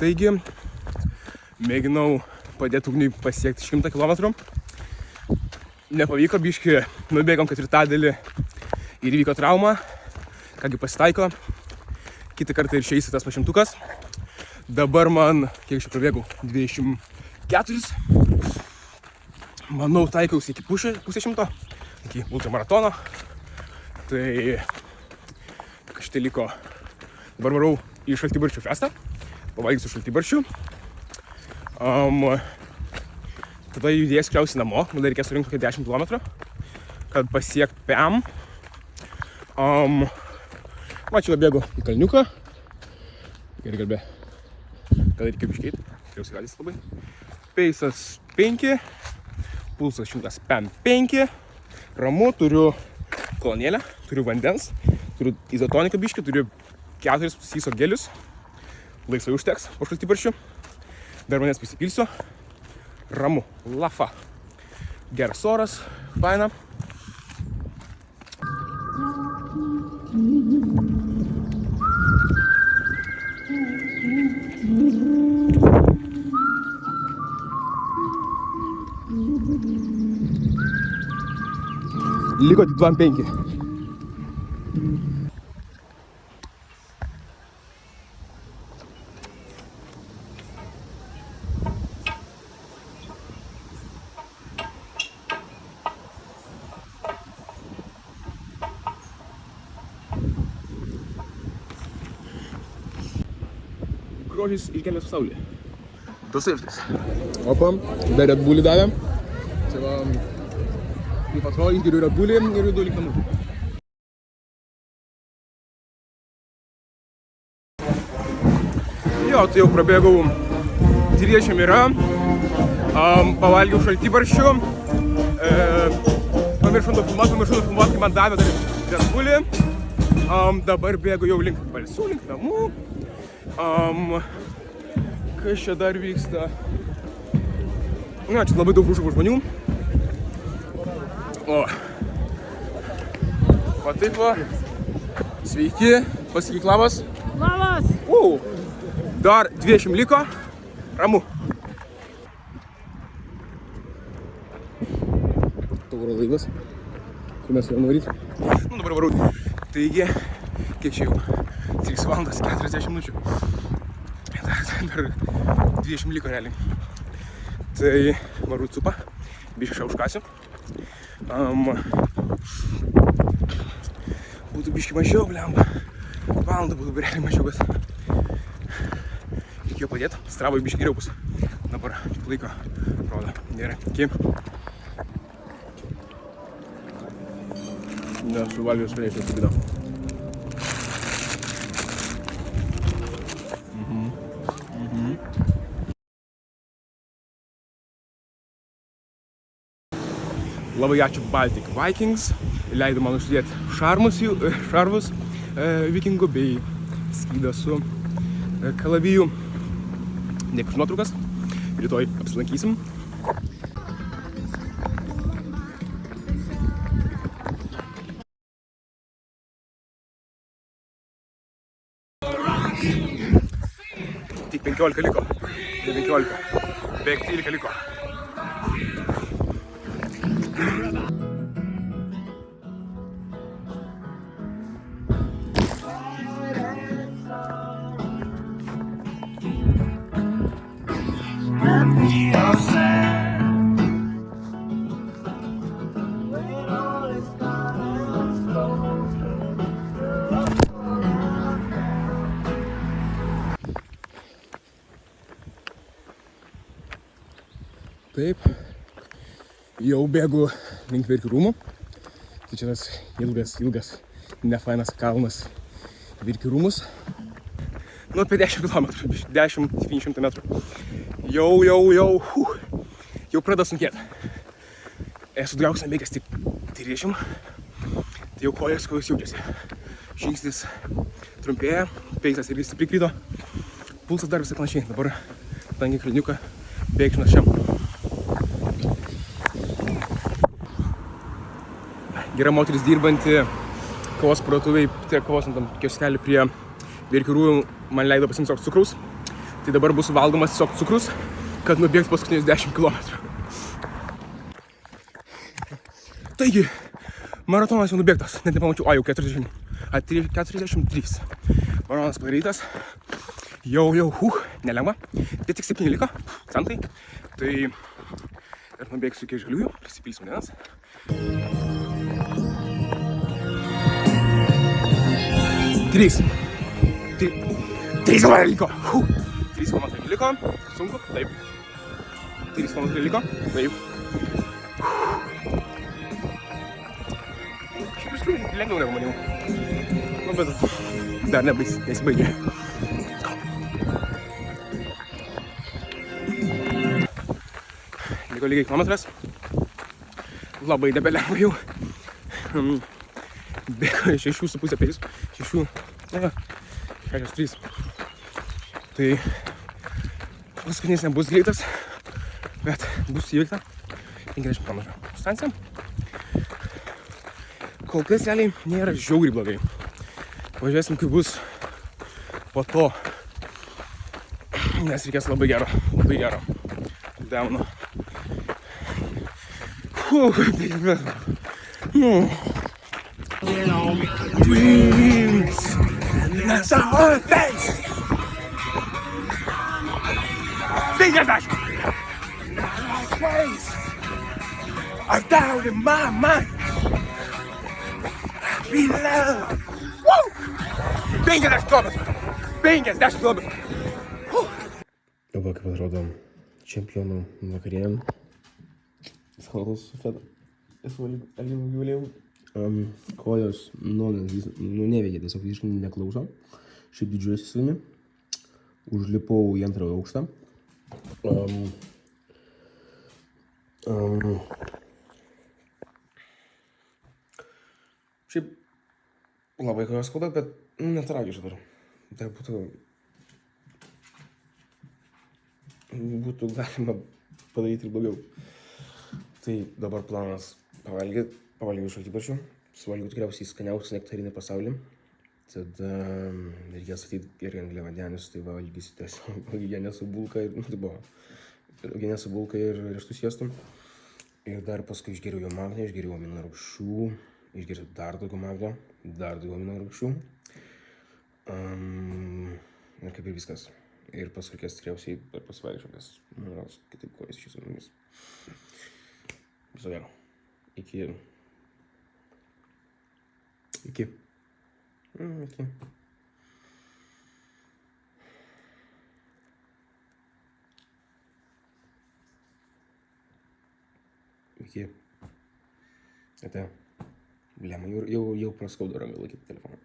Taigi, mėginau padėti ugniui pasiekti 100 km. Nepavyko, biškį nubėgom 4/4 ir įvyko trauma. Kągi pasitaiko. Kitą kartą ir išeisi tas pašimtukas. Dabar man, kiek aš prabėgau, 24. Manau, taikausi iki pusę 100, iki ultramaratono. Tai kažtai liko. Dabar varau į Šaltibarščių festą. Pavalgysiu šaltibarščių. Tada judėsiu kliausiai namo. Man dar reikės surinkti 10 km, kad pasiekt PM. Čia bėgu į kalniuką. Gerai kalbė. Gal reikia biškeit. Kliausiai galės labai. Peisas 5. Pulsas 105. Ramu. Turiu kolonėlę. Turiu vandens. Turiu izotoniką biškį. Turiu 4 syso gelius. Laisvai užteks po Šaltibarščių. Dar manęs pasipilsiu. Ramu, lafa. Geras oras, faina. Liko tik 2,5. Grožis išgelbės pasaulį. Tas safetis. Opa, dar Red Bullį davėm. Čia va, kaip atrodo, išgeriu Red Bullį ir judu link namų. Jo, tai jau prabėgau 30 yra. Pavalgiau Šaltibarščių. Pamiršau nufilmuoti, kai man davė dar Red Bullį. Dabar bėgu jau link Balsių, link namų. Kas čia dar vyksta? Čia labai daug žuvų žmonių. Va taip va. Sveiki, pasakyk labas. Labas! Dar 20 liko. Ramu. Tauro laivas. Kur mes varom varyti? Dabar varau. Taigi, kiek čia jau? 3 valandas 40 minučių. Dar 20 liko realiai. Tai varu cupą. Biškai užkasiu. Būtų biškai mažiau, blemba. Valandą būtų realiai mažiau, bet reikėjo padėti. Stravoj biškai geriau bus. Dabar laiko rodo. Gerai. Iki. Su Valvijos vėliai atsigidau. Labai ačiū Baltic Vikings, leido man užsidėti šarvus vikingų bei skydą su kalaviju. Dėkui už nuotraukas, rytoj apsilankysim. Tik 15 liko, 15, beveik 13 liko. Taip, jau bėgu link Verkių rūmų. Tai čia tas ilgas, nefainas kalnas Verkių rūmus. Apie 10 km, 10-700 metrų. Jau pradeda sunkėti. Esu daugiausiai bėgęs tik 30, tai jau kojas jaučiasi. Žingsnis trumpėja, peisas irgi stipriai krito, pulsas dar visai panašiai. Dabar tangiai kalniuką bėgsiu našiam. Gera moteris dirbanti kavos parduotuvėj, tai kavos ant kioskelį prie Verkių rūmų man leido pasiimti cukraus. Tai Tai dabar bus valgomas tiesiog cukrus, kad nubėgs paskutinius 10 km. Taigi, maratonas jau nubėgtas, net nepamačiau, jau 43. Maratonas padarytas. Jau, nelengva. Tai tik 17 centai. Tai ir nubėgsiu iki žaliųjų, prisipilsiu dienas. 3 km liko. 3 km liko. Sunku, taip. 3 km liko, taip. Lengviau negu maniau. Nu, bet dar nesibaigė. Liko lygiai kilometras. Labai nebelengva jau. Bėgo 6,5 pėdis. 6,3. Tai paskutinis nebus greitas, bet bus įveikta 50 km. Distancija. Kol kas realiai nėra žiauriai blogai. Važiuosim, kaip bus po to. Nes reikės labai gero downo. Dreams! That's our face! 50! Are down in my mind! Be love! Woo! 50 km! 50 km! Dabar kaip atrodo čempionų vakarėjam. Salos su Fed. Esu gyvulėjau. Kojos neveikia, tiesiog visiškai neklauso. Šiaip didžiuojuosi savimi. Užlipau į antrą aukštą. Šiaip labai kojos skauda, bet netragiška dar. Tai būtų galima padaryti ir daugiau. Tai dabar planas pavalgiau šaltibarščių. Suvalgiau tikriausiai skaniausią nektarinį pasaulį. Tada reikės ateit ir angliavandenius, tai valgysiu tiesiog uogienę su bulka ir, uogienę su bulka ir riešutų sviestu. Ir dar paskui išgeriau jo magnio, išgeriau amino rūgščių, išgeriau dar daugiau magnio, dar daugiau amino rūgščių. Ir kaip ir viskas. Ir paskui reikės tikriausiai dar pasivaikščioti, nes kitaip kojas šis numis. Viso gero. Iki. Iki. Ate. Blema, jau praskaudo ranką laikyti telefoną.